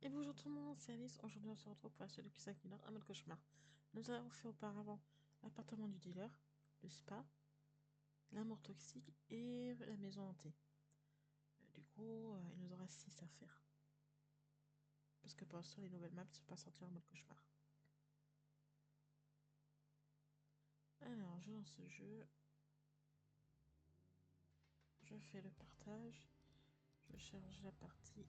Et bonjour tout le monde, c'est Alice. Aujourd'hui, on se retrouve pour acheter le Q5 Mineur, un mode cauchemar. Nous avons fait auparavant l'appartement du dealer, le spa, l'amour toxique et la maison hantée. Il nous en reste 6 à faire. Parce que pour l'instant, les nouvelles maps ne sont pas sorties en mode cauchemar. Alors, je lance ce jeu. Je fais le partage. Je charge la partie.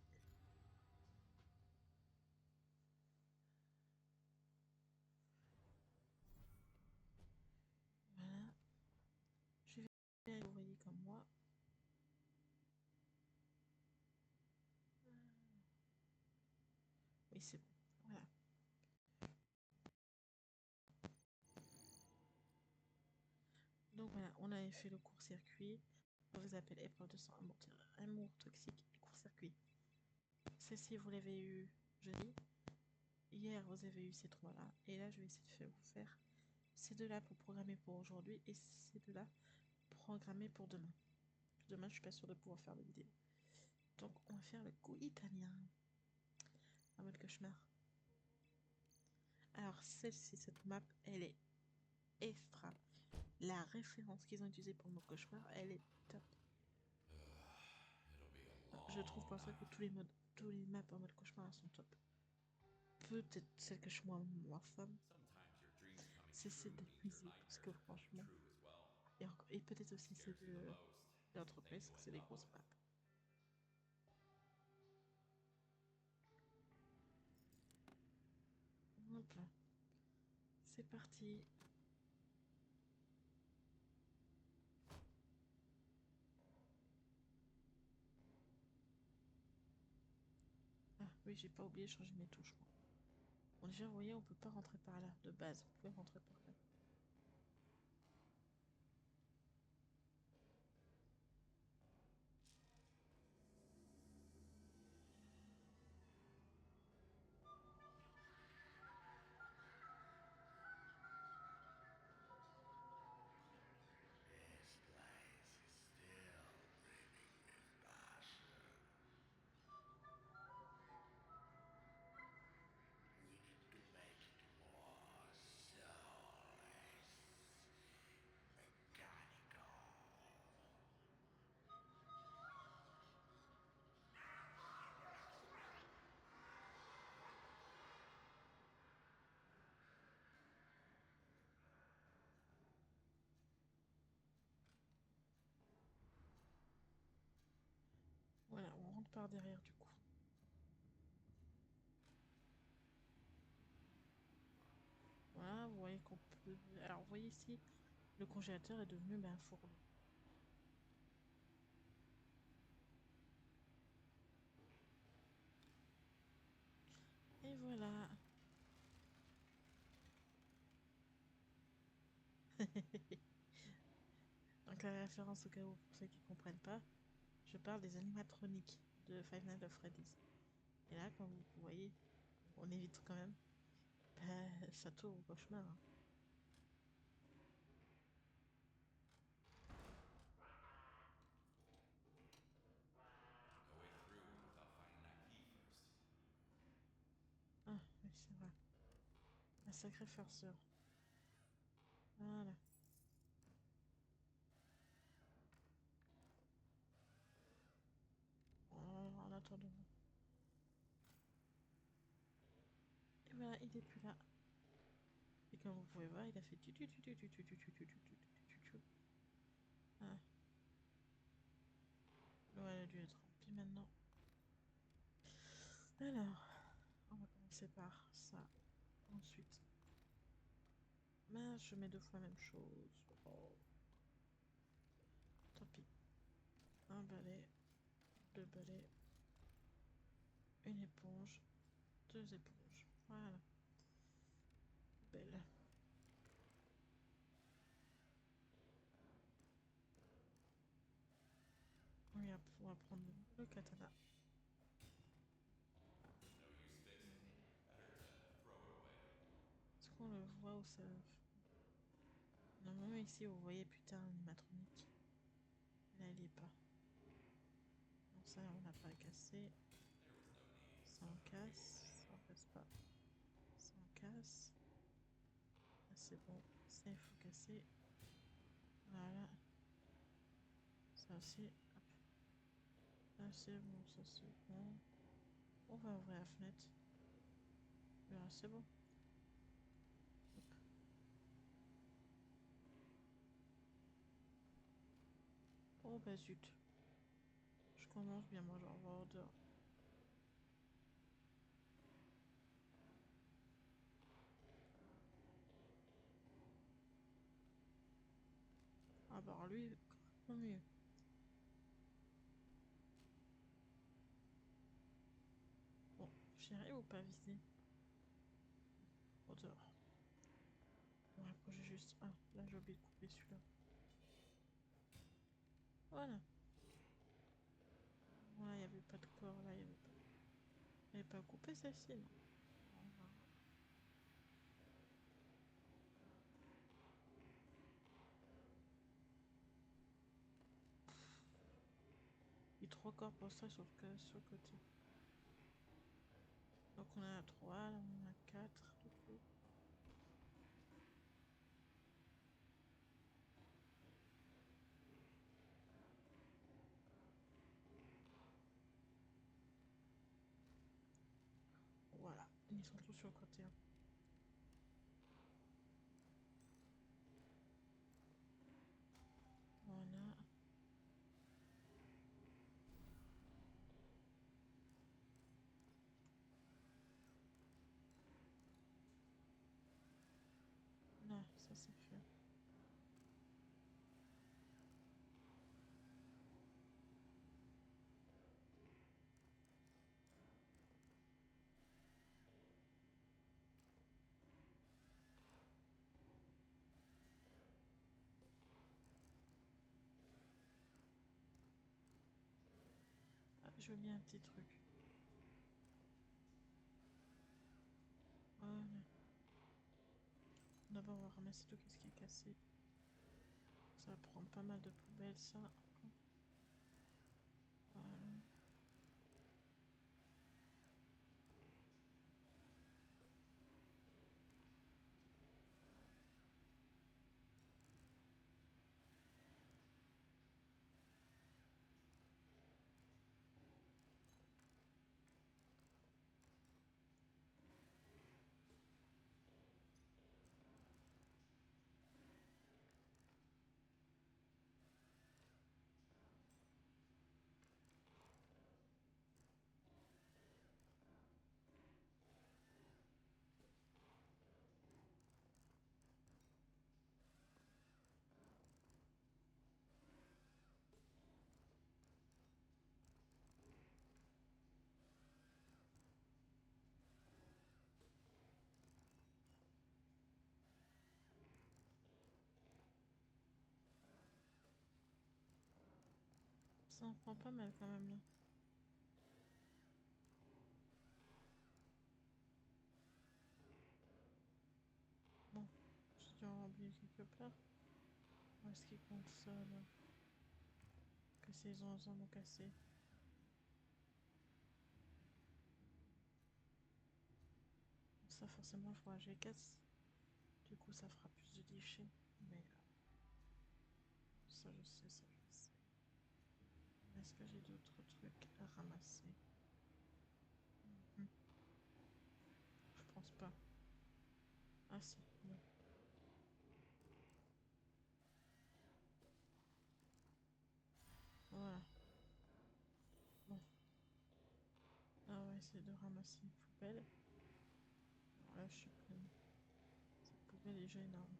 Voilà. Je vais vous voyez comme moi. Oui, c'est bon. Voilà. Donc voilà, on avait fait le court-circuit. On vous appelle épreuve de sang, amour toxique et court-circuit. Celle-ci, vous l'avez eu jeudi. Hier, vous avez eu ces trois-là. Et là, je vais essayer de vous faire ces deux-là pour programmer pour aujourd'hui et ces deux-là programmer pour demain. Demain, je suis pas sûre de pouvoir faire la vidéo. Donc, on va faire le coup italien. En mode cauchemar. Alors, celle-ci, cette map, elle est extra. La référence qu'ils ont utilisée pour le mode cauchemar, elle est top. Je trouve pour ça que tous les maps en mode cauchemar sont top. Peut-être celle que je suis moins fan, c'est celle de musique, parce que franchement, et peut-être aussi celle de l'entreprise, parce que c'est des grosses maps. Hop là, c'est parti. Ah oui, j'ai pas oublié de changer mes touches. Moi. Bon, déjà, vous voyez, on peut pas rentrer par là, de base. Vous pouvez rentrer par là. This place is still brimming with passion. We need to make it more soulless, mechanical. Voilà, on rentre par derrière du coup. Voilà, vous voyez qu'on peut. Alors, vous voyez ici, le congélateur est devenu un fourneau. Et voilà. Donc, la référence au cas où, pour ceux qui comprennent pas, je parle des animatroniques de Five Nights at Freddy's. Et là, comme vous voyez, on évite quand même. Bah, ça tourne au cauchemar. Hein. No way through without finding that key first. Ah, oui, c'est vrai. Un sacré farceur. Voilà. En attendant. Et voilà, il est plus là. Et comme vous pouvez voir, il a fait Ah, l'eau elle a dû être remplie maintenant. Alors, on va commencer par ça. Ensuite, mince, je mets deux fois la même chose. Oh, tant pis. Un balai, deux balais, une éponge, deux éponges. Voilà. Belle. On va prendre le katana. No use fixing it. Better to throw it away. Est-ce qu'on le voit où ça... Normalement ici, vous voyez putain l'animatronique. Là, il est pas. Donc ça, on n'a pas à casser. There was no need. Ça, on casse. casse. Ça en casse pas. Ça en casse. Là, c'est bon. Ça, il faut casser. Voilà. Ça aussi. Hop. Ça, c'est bon. Ça, c'est bon. On va ouvrir la fenêtre. Voilà, c'est bon. Hop. Oh bah zut. Je commence bien, moi, genre, on va dehors. Ah bah alors lui, grandement mieux. Bon, j'y arrive ou pas à viser? Au dehors. Bon, après j'ai juste... Ah, là j'ai oublié de couper celui-là. Voilà. Voilà, il n'y avait pas de corps, là, il n'y avait pas... Il n'y avait pas coupé celle-ci, non? Voilà. Il y a 3 corps pour ça, sauf que sur le côté. Donc on en a 3, là on en a 4 du coup. Voilà, ils sont tous sur le côté. Hein. Voilà. Là, ça c'est fait. Ah, j'ai oublié un petit truc. Voilà. D'abord on va ramasser tout ce qui est cassé. Ça va prendre pas mal de poubelles ça. Voilà. Ça en prend pas mal quand même là. Bon, j'ai dû en oublier quelque part. Où est-ce qu'il compte ça là? Que ces ondes ont cassé. Ça forcément il faudra que je les casse. Du coup ça fera plus de déchets. Mais ça je sais, ça je sais. Est-ce que j'ai d'autres trucs à ramasser? Je pense pas. Ah si, non. Voilà. Bon. Là on va essayer de ramasser une poubelle. Alors là je suis pleine. Cette poubelle est déjà énorme.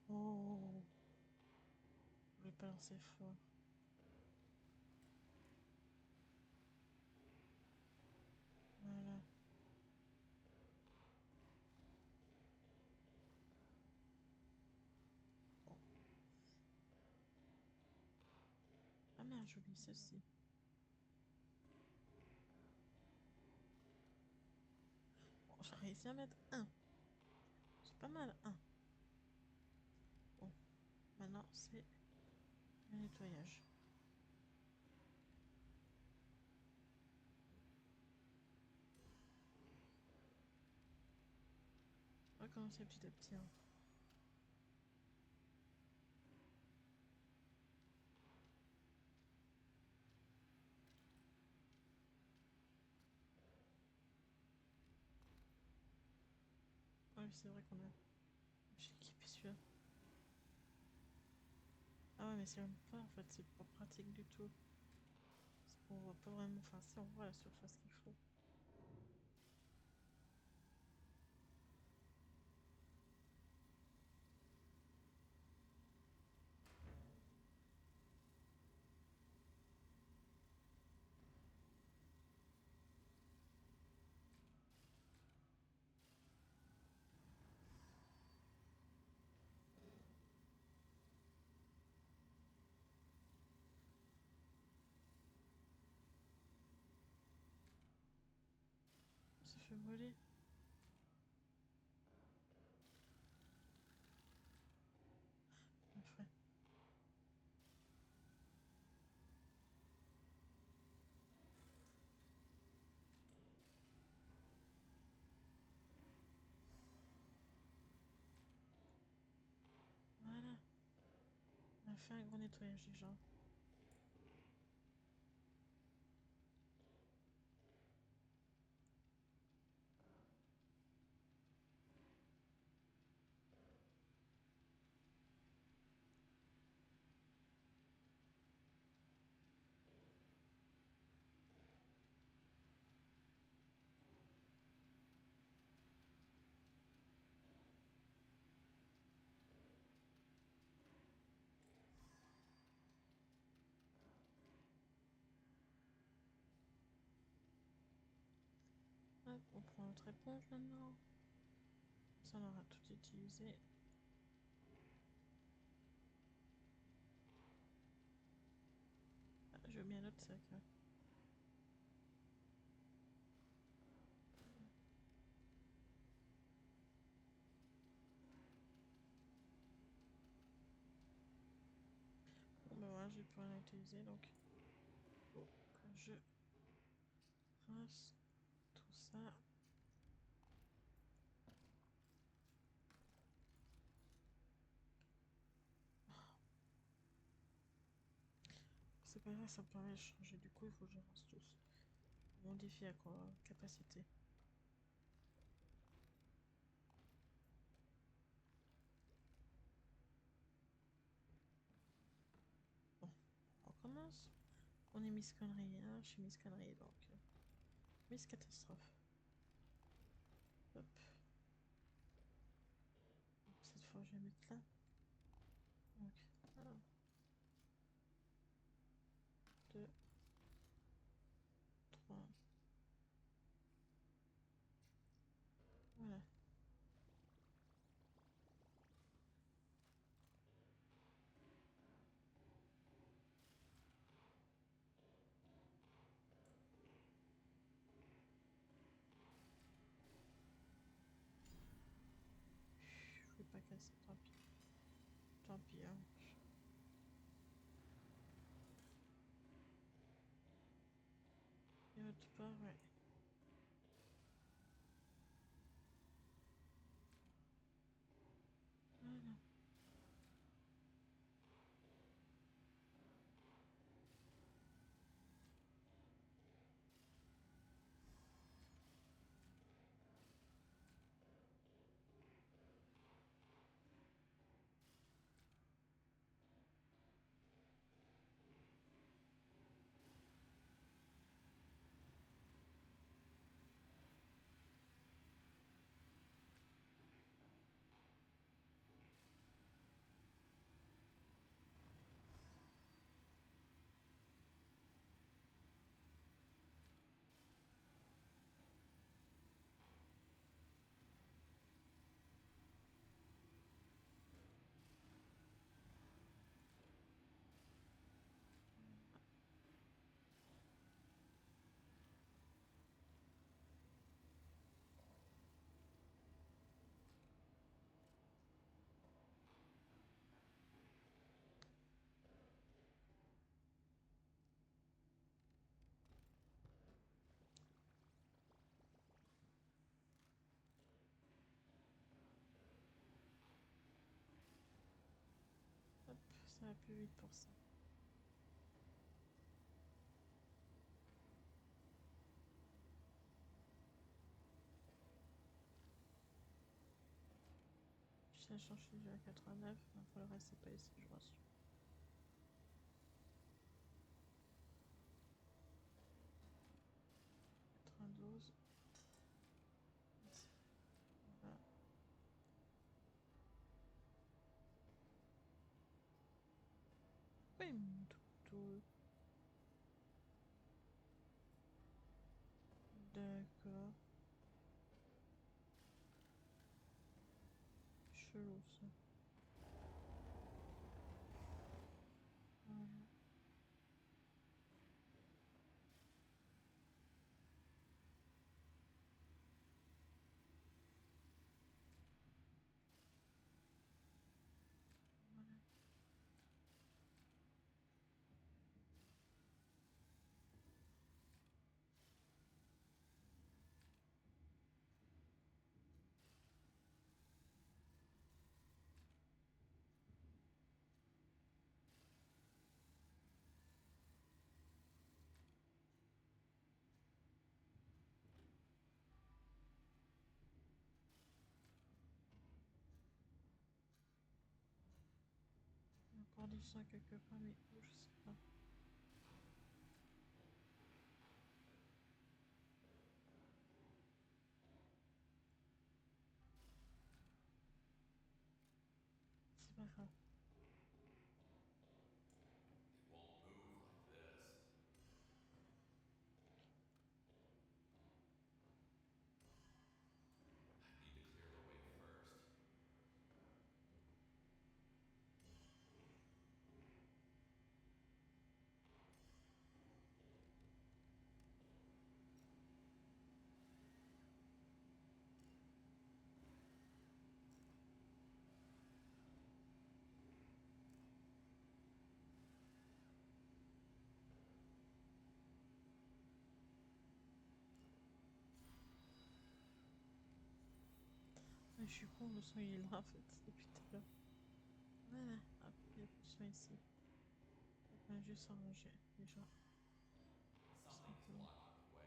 Oh, je vais pas lancer fort. Voilà. Bon. Ah merde, j'oublie ceci. Bon, j'ai réussi à mettre un. C'est pas mal, un. Bon, maintenant c'est le nettoyage. commencer petit à petit. Hein. Ah oui, c'est vrai qu'on a. J'ai équipé celui-là. Ah ouais, mais c'est même pas en fait, c'est pas pratique du tout. Parce qu'on voit pas vraiment. Enfin, si on voit la surface qu'il faut. On s'est fait voler. Mon frère. Voilà. On a fait un gros nettoyage déjà. Hop, on prend notre éponge maintenant. Ça, on aura tout utilisé. Ah, je mets un autre sac. Hein. Bon, bah voilà, j'ai plus rien à utiliser donc. Faut que je rince tout ça. C'est pas grave, ça me permet de changer. Du coup, il faut que je rince tous. Modifier à quoi capacité. Bon, on recommence. On est Miss Connery, hein, je suis Miss Connery donc. Miss Catastrophe. Hop. Donc, cette fois, je vais mettre là. Donc, 1, 2, 3. Voilà. Je vais pas casser, tant pis. Tant pis, hein. Et autre part, ouais. Voilà. va plus vite pour ça. Je l'ai cherché déjà à 89, mais pour le reste, c'est pas ici, je rassure. Voilà. Oui, mon toutou. D'accord. Chelou ça. Voilà. Voilà. Il y a encore du sang quelque part, mais où, je sais pas. C'est pas grave. It won't move like this. I need to clear the way first. Ah, je suis con, le son il est là en fait, depuis tout à l'heure. Voilà, hop, il y a plus de son ici. On va juste s'arranger déjà. Something is Simplement. blocking the way.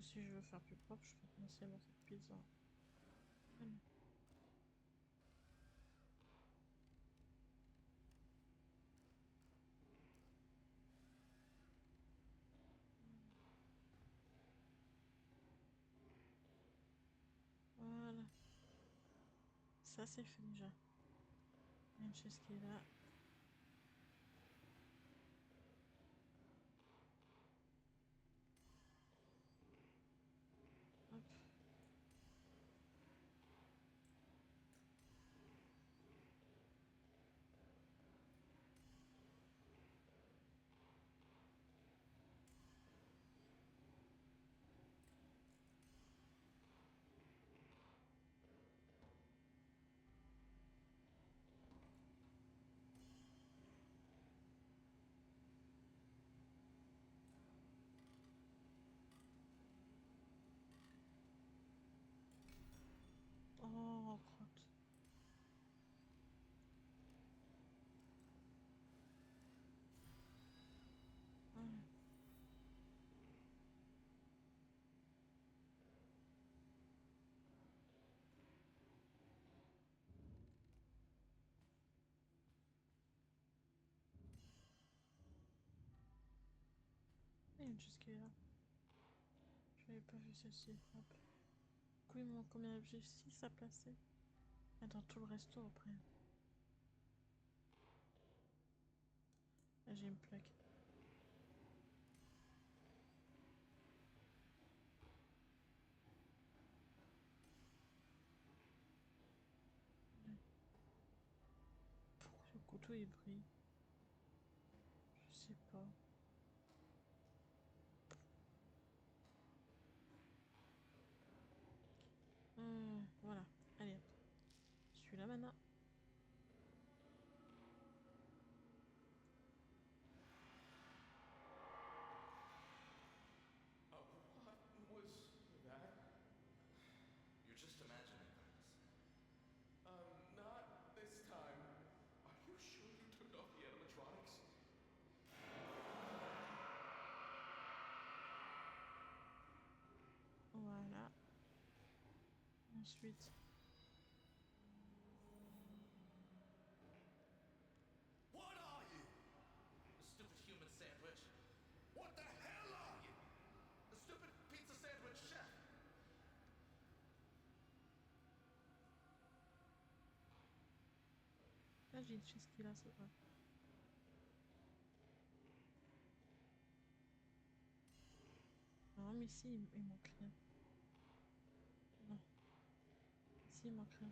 Si je veux faire plus propre, je peux commencer dans cette pizza. Voilà. Voilà. Ça c'est fait déjà. Il y a une chaise qui est là. Hop. Oh, crotte. Voilà. Il y a une chaise qui est là. Je n'avais pas vu celle-ci. Hop. Du coup, il me manque combien d'objets 6 à placer. Ah, dans tout le resto après. Là, j'ai une plaque. Ouais. Pourquoi le couteau il brille? Je sais pas. là maintenant. What was that? You're just imagining things. Not this time. Are you sure you turned off the animatronics? Voilà. Ensuite, What are you? A stupid human sandwich. What the hell are you? A stupid pizza sandwich chef. là j'ai une chaise qui est là, c'est vrai. Non, mais ici, il manque rien. Non. Ici, il manque rien.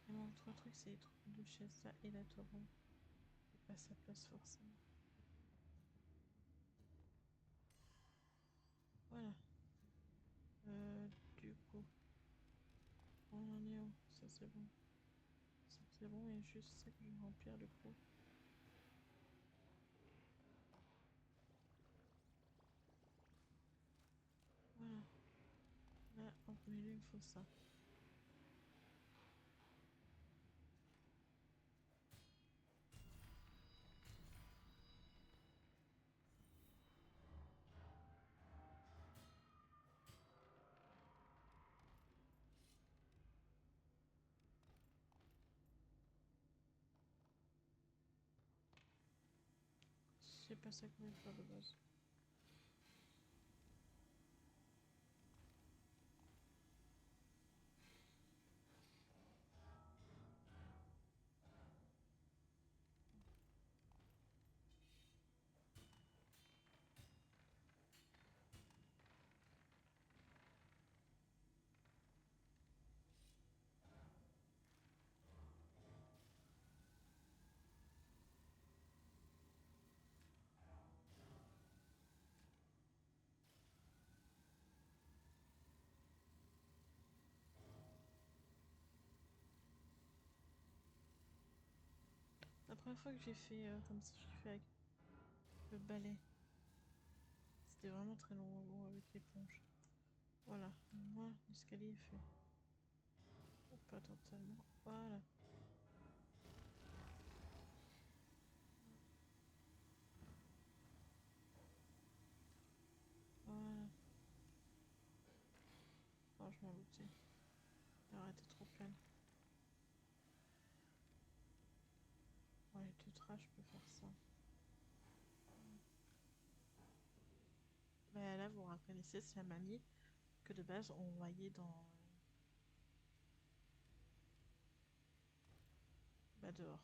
Il manque 3 trucs, c'est les 2 chaises là et la tour. C'est pas sa place forcément. Voilà. Du coup, on en est où? Ça c'est bon. Ça c'est bon, et juste ça que je vais remplir du coup. Voilà. Là, en premier lieu, il me faut ça. C'est pas ça qu'on veut faire de base. La première fois que j'ai fait comme ça, j'ai fait avec le balai. C'était vraiment très long avec l'éponge. Voilà, moi l'escalier est fait. Oh, pas totalement. Voilà. Voilà. Oh, je m'en doutais. Arrête, trop pleine. Ouais, tout trash, je peux faire ça. Bah, là, vous reconnaissez, c'est la mamie que de base on voyait dans. Bah, dehors.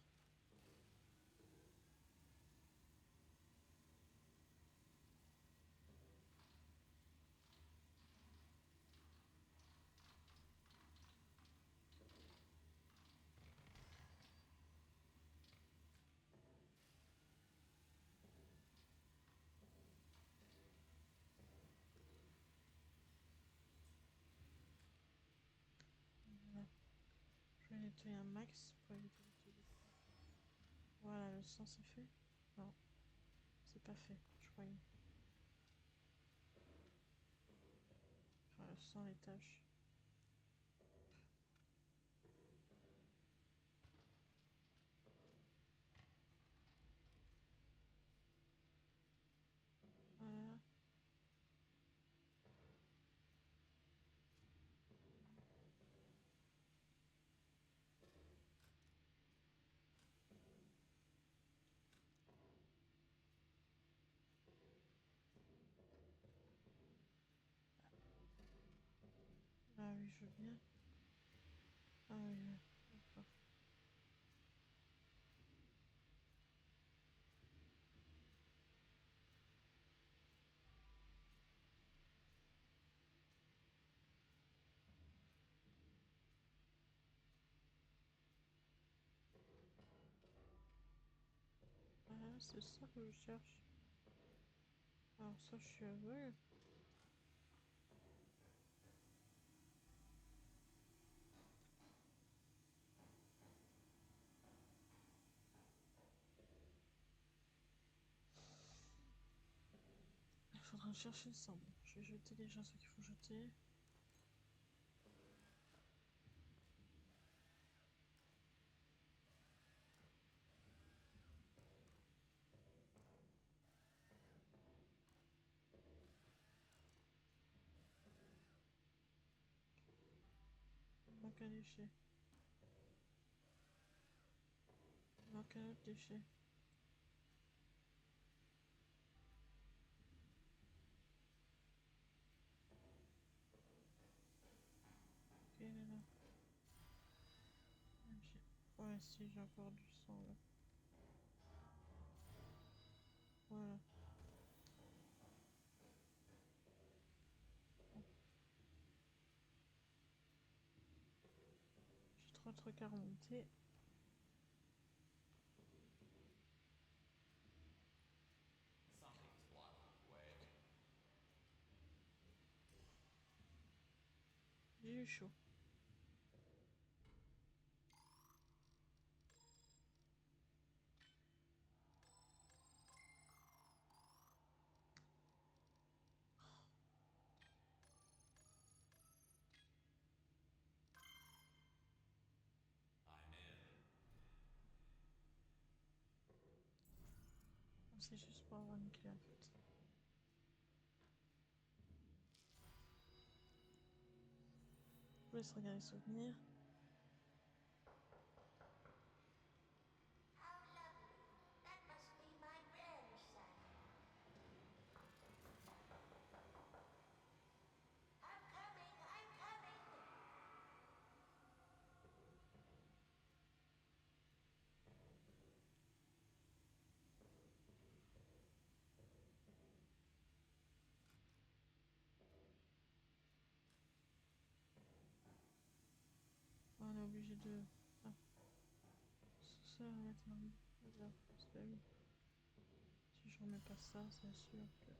Voilà. Je vais nettoyer un max pour éviter d'utiliser ça. Voilà, le sang c'est fait? Non, c'est pas fait, je croyais. Enfin, le sang, les taches. Voilà. Ah oui, je veux bien. Ah oui, d'accord. Ah, c'est ça que je cherche. Alors ça, je suis aveugle. va chercher le sang. Je vais jeter déjà ce qu'il faut jeter. Il manque un déchet. Il manque un autre déchet. Ok, il est là. Ouais, si, j'ai encore du sang là. Voilà. J'ai 3 trucs à remonter. Something's blocking the way. J'ai eu chaud. I'm in. C'est juste pour avoir une clé en fait. Je vous laisse regarder les souvenirs. How lovely. That must be my grandson. I'm coming, I'm coming. On est obligé de... Ah. Sous-sol, maternelle. C'est pas oui. Si je remets pas ça, c'est sûr que...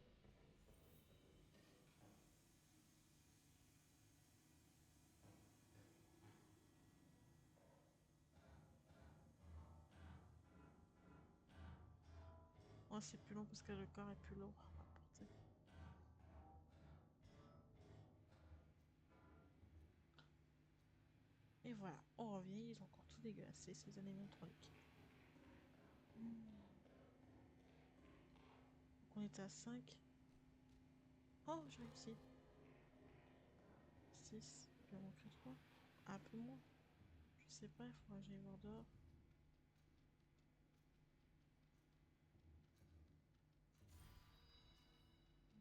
Oh, c'est plus long parce que le corps est plus lourd à porter. Et voilà, on revient, ils ont encore tout dégueulassé, ces animatroniques. Donc on était à 5. Oh, j'ai réussi. 6, il en manquerait 3. Un peu moins. Je sais pas, il faudra que j'aille voir dehors.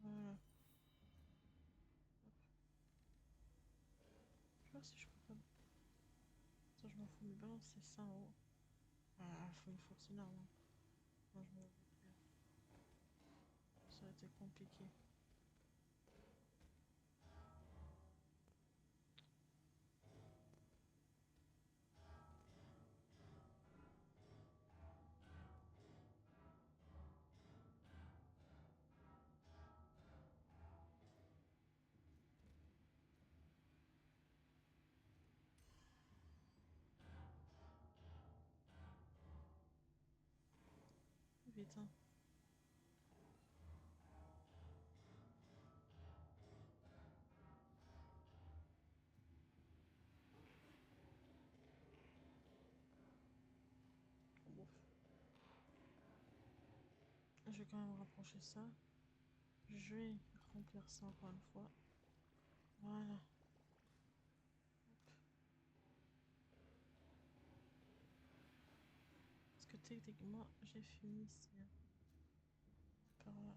Voilà. Je vais voir si je peux pas... Attends, je m'en fous, mais balancer ça en haut. Ah, faut une force énorme. Hein. Non, je me plus. Ça a été compliqué. Vite, hein. Bon. Je vais quand même rapprocher ça. Je vais remplir ça encore une fois. Voilà. Parce que techniquement, j'ai fini ici. Hein. Par là.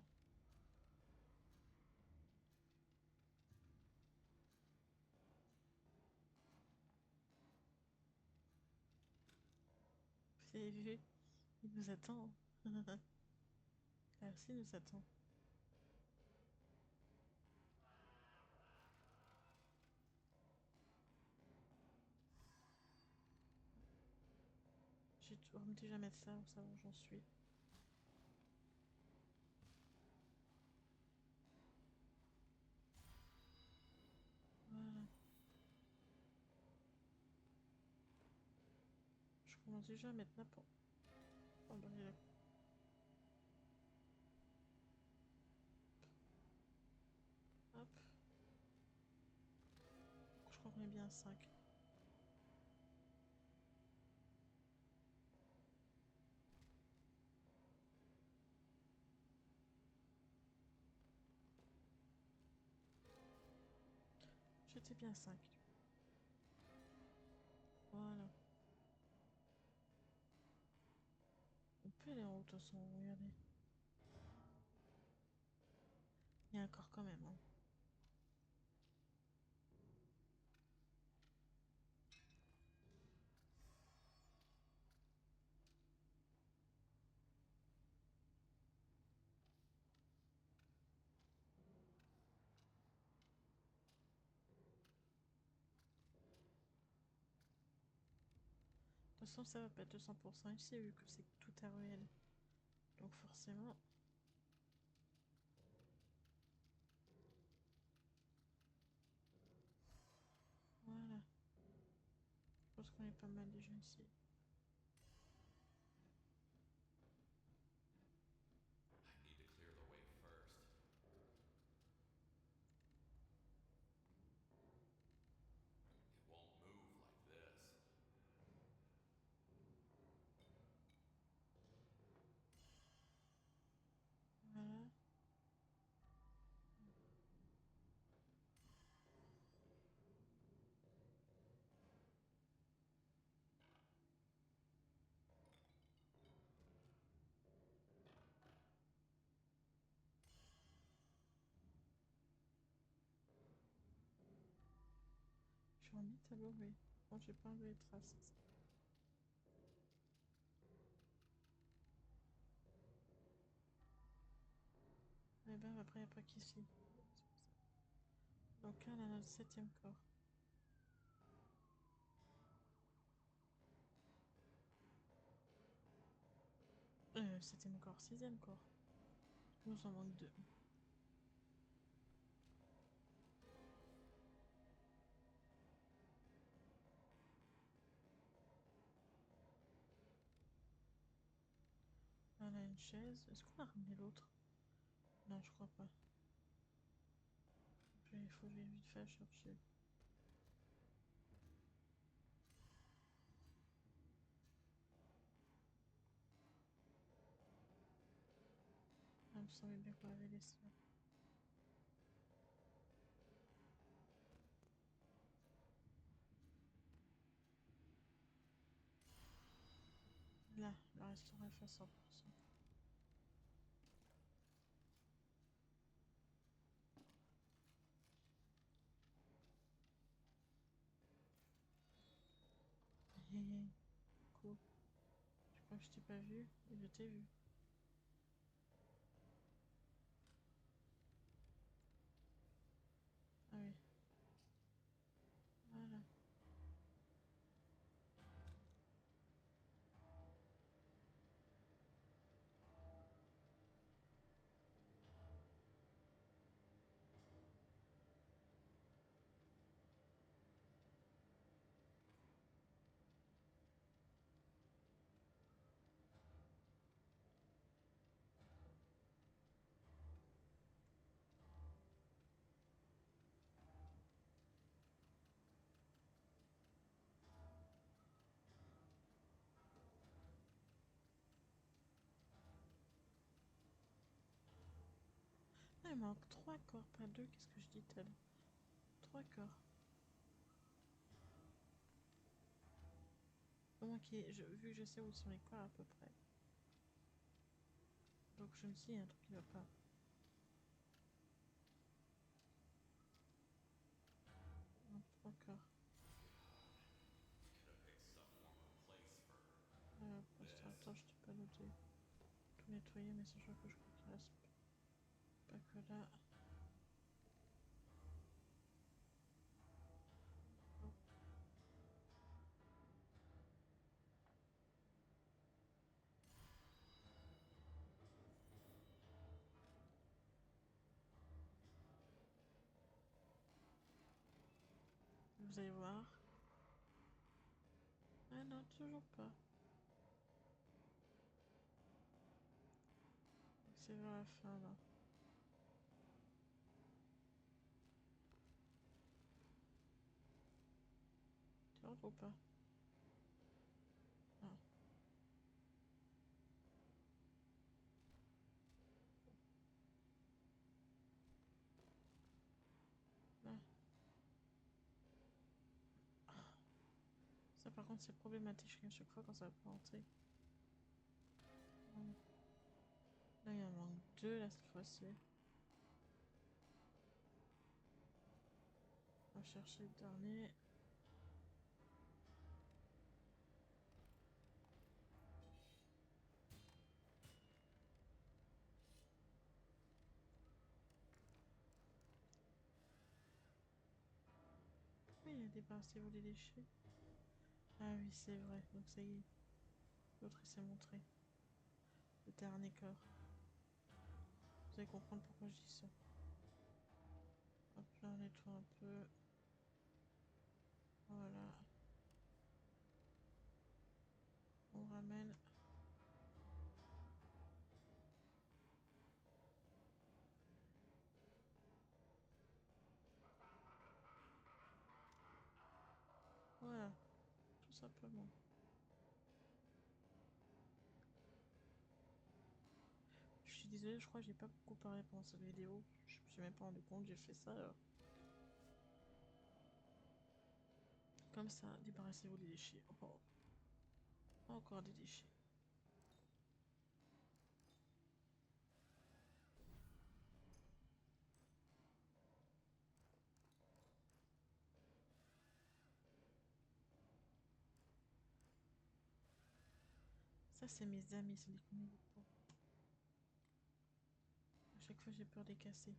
Vous avez vu? Il nous attend. Là aussi, il nous attend. J'ai toujours me déjà mettre ça, pour savoir où j'en suis. Voilà. Je commence déjà à mettre n'importe. Oh, bah, est bien 5. J'étais bien 5. Voilà. On peut aller en haut de toute façon, regardez. Il y a un corps quand même. Hein. De toute façon, ça va pas être 200% ici vu que c'est tout est réel. Donc forcément. Voilà. Je pense qu'on est pas mal déjà ici. I need to clear the way first. It won't move like this. Voilà. Je suis en tableau, oui. Bon, j'ai pas enlevé les traces. Eh ben après, il n'y a pas qu'ici. Donc là, on a notre 7e corps. Septième corps, 6e corps. Il nous en manque 2. On a une chaise. Est-ce qu'on a ramené l'autre? Non, je crois pas. Il faut que je vite faire chercher. Ah, il me semblait bien qu'on l'avait laissé là. Là, le restaurant est fait à 100%. Cool. Je crois que je t'ai pas vu, et je t'ai vu. Ah oui. Voilà. Ah, il manque 3 corps, pas 2. Qu'est-ce que je dis, tel 3 corps. Ok, vu que je sais où sont les corps à peu près. Donc je me dis, il y a un truc qui va pas. Non, 3 corps. Could have picked some warmer place for Attends, je t'ai pas noté. Tout nettoyer, mais sachant que je crois qu'il reste pas que là. Oh. Vous allez voir. Ah non, toujours pas. C'est vers la fin là. encore ou pas? Non. Là. Ça par contre c'est problématique à chaque fois quand ça va pas rentrer. Là il en manque 2 là cette fois-ci. On va chercher le dernier. Oui, il y a des pinceaux ou des déchets. Ah oui, c'est vrai. Donc ça y est. L'autre il s'est montré. Le dernier corps. Vous allez comprendre pourquoi je dis ça. Hop là, on nettoie un peu. Voilà. On ramène. Voilà. Tout simplement. Je suis désolée, je crois que j'ai pas beaucoup parlé pendant cette vidéo. Je me suis même pas rendu compte, j'ai fait ça. Comme ça, débarrassez-vous des déchets. Oh. Encore des déchets. Ça, c'est mes amis, c'est des conneries beaucoup. À chaque fois, j'ai peur de les casser.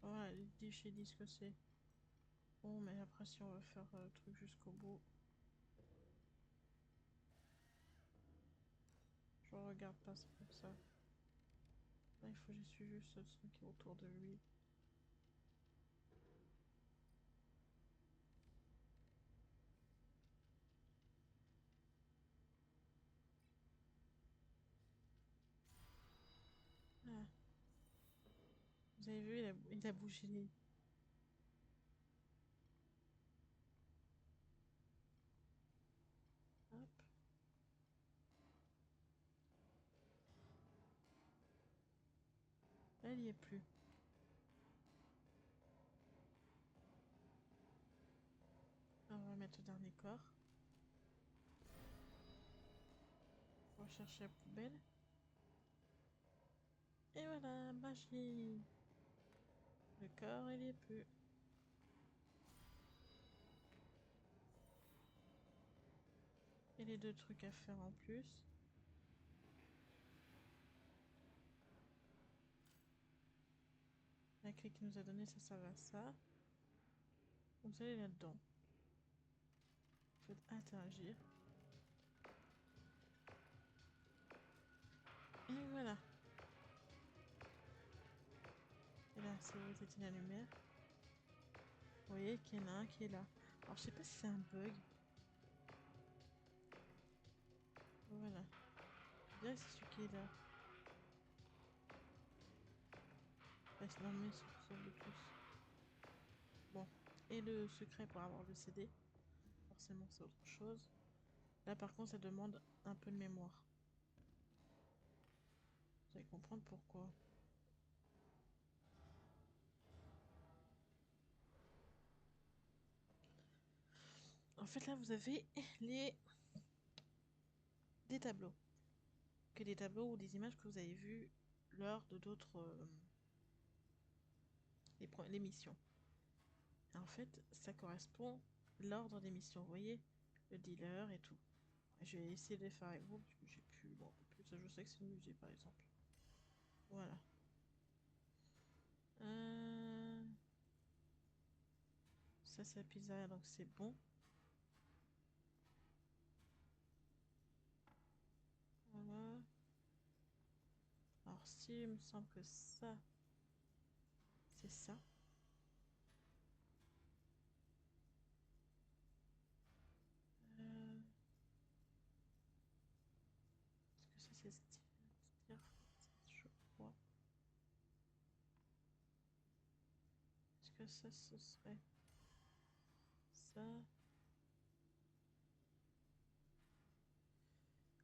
Voilà, les déchets disent que c'est. Bon, mais après, si on veut faire le truc jusqu'au bout. Je regarde pas, c'est comme ça. Là, il faut que j'essuie juste ce truc qui est autour de lui. Ah. Vous avez vu, il a bougé les. Hop. Là, il y est plus. Alors, on va mettre le dernier corps. On va chercher la poubelle. Et voilà, magie. Le corps, il y est plus. Et les 2 trucs à faire en plus. La clé qu'il nous a donnée, ça sert à ça. Vous allez là-dedans. Vous faites interagir. Et voilà. Et là, si vous éteignez la lumière, vous voyez qu'il y en a un qui est là. Alors, je sais pas si c'est un bug. Voilà. Je dirais que c'est celui qui est là. Reste dormir sur Bluetooth. Bon. Et le secret pour avoir le CD. Forcément, c'est autre chose. Là, par contre, ça demande un peu de mémoire. Vous allez comprendre pourquoi. En fait, là, vous avez les des tableaux. Que des tableaux ou des images que vous avez vues lors de d'autres les missions. Et en fait, ça correspond l'ordre des missions. Vous voyez, le dealer et tout. Je vais essayer de les faire avec vous parce que j'ai plus. Bon, plus ça, je sais que c'est le musée par exemple. Voilà. Ça, c'est la pizzeria, donc c'est bon. Voilà. Alors, si il me semble que ça, c'est ça. Est-ce que ça, c'est Steer, je crois. Est-ce que ça, ce serait ça?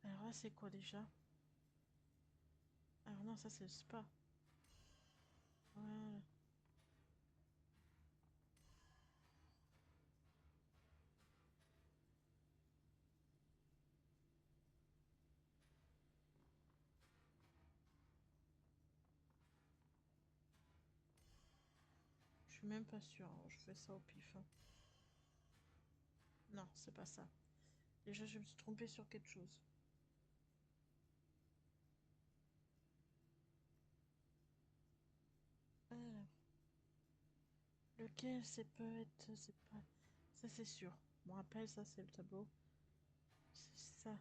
Alors là, c'est quoi déjà? Alors non, ça, c'est le spa. Voilà. Je suis même pas sûre. Alors, je fais ça au pif. Hein. Non, c'est pas ça. Déjà, je me suis trompée sur quelque chose. Alors, lequel c'est peut être, c'est pas. Ça, c'est sûr. Je me rappelle, ça, c'est le tableau. C'est ça.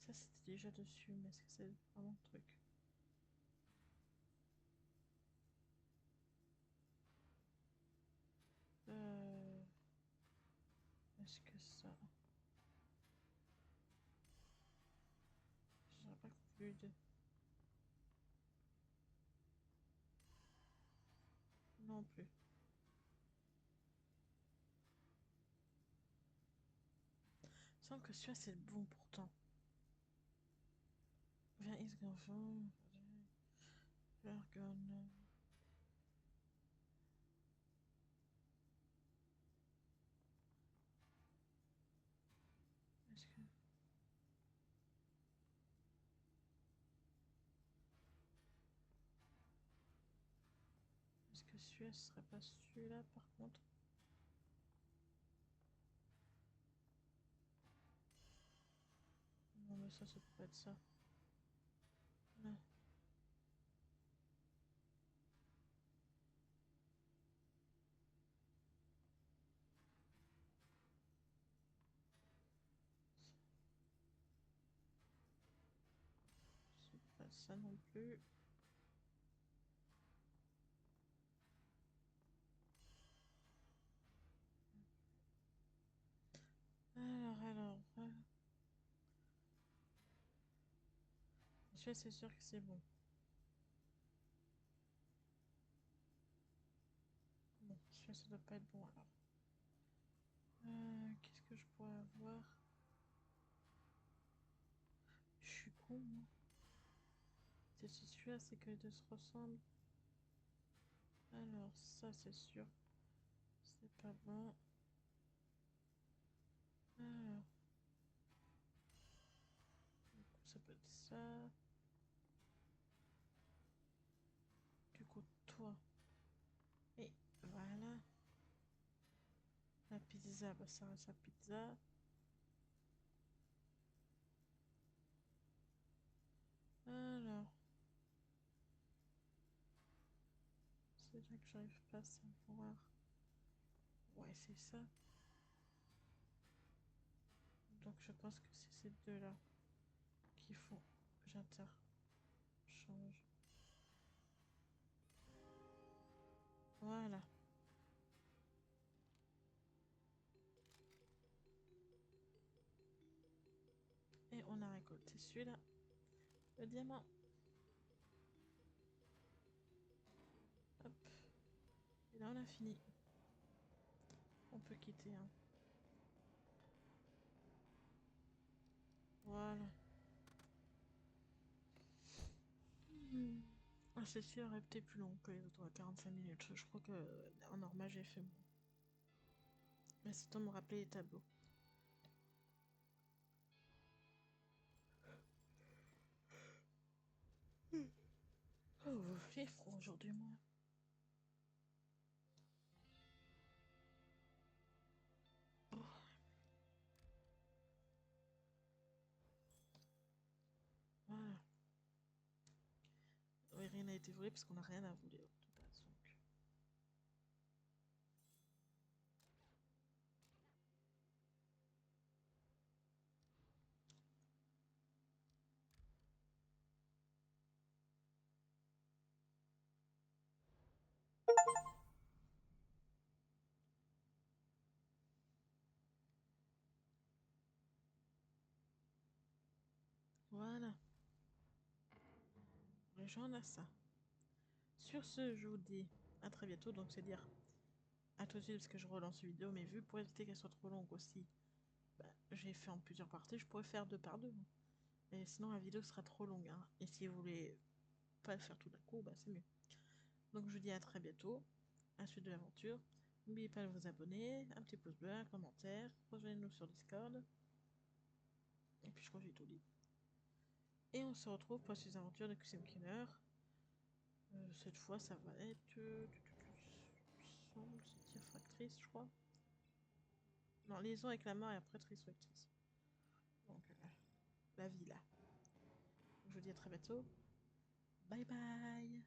Ça, c'était déjà dessus, mais est-ce que c'est vraiment le truc? Est-ce que ça. J'aurais pas conclu de. Non plus. Il semble que celui-là, c'est le bon pourtant. Viens, is Jargon. Est-ce que. Est-ce que celui-là, ce serait pas celui-là par contre? Non, mais ça peut pas être ça. Non. C'est pas ça non plus. Alors. Celui-là, c'est sûr que c'est bon. Bon, celui-là, ça doit pas être bon alors. Qu'est-ce que je pourrais avoir? Je suis con, moi. C'est celui-là, c'est que les deux se ressemblent. Alors, ça, c'est sûr. C'est pas bon. Alors. Du coup, ça peut être ça. Du coup, toi. Et voilà. La pizza, bah ça reste la pizza. Alors. C'est là que j'arrive pas à savoir. Ouais, c'est ça. Donc je pense que c'est ces deux-là qu'il faut que j'interchange. Voilà. Et on a récolté celui-là. Le diamant. Hop. Et là on a fini. On peut quitter. Hein. Voilà. Ah, celle-ci aurait peut-être plus long que les autres, 45 minutes. Je crois que en normal j'ai fait bon. Mais c'est temps de me rappeler les tableaux. J'ai froid aujourd'hui, moi. Oh. Voilà. Oui, rien n'a été volé parce qu'on n'a rien à voler de base. Donc. Voilà. Rejoindre à ça. Sur ce, je vous dis à très bientôt. Donc, c'est dire à tout de suite parce que je relance une vidéo. Mais vu pour éviter qu'elle soit trop longue aussi, bah, j'ai fait en plusieurs parties. Je pourrais faire 2 par 2. Et sinon, la vidéo sera trop longue. Hein. Et si vous voulez pas le faire tout d'un coup, bah, c'est mieux. Donc, je vous dis à très bientôt. À la suite de l'aventure. N'oubliez pas de vous abonner, un petit pouce bleu, un commentaire. Rejoignez-nous sur Discord. Et puis, je crois que j'ai tout dit. Et on se retrouve pour les aventures de QCM Killer. Cette fois, ça va être. C'est tir factrice, je crois. Non, liaison avec la mort et après triste factrice. Donc, la vie là. Je vous dis à très bientôt. Bye bye.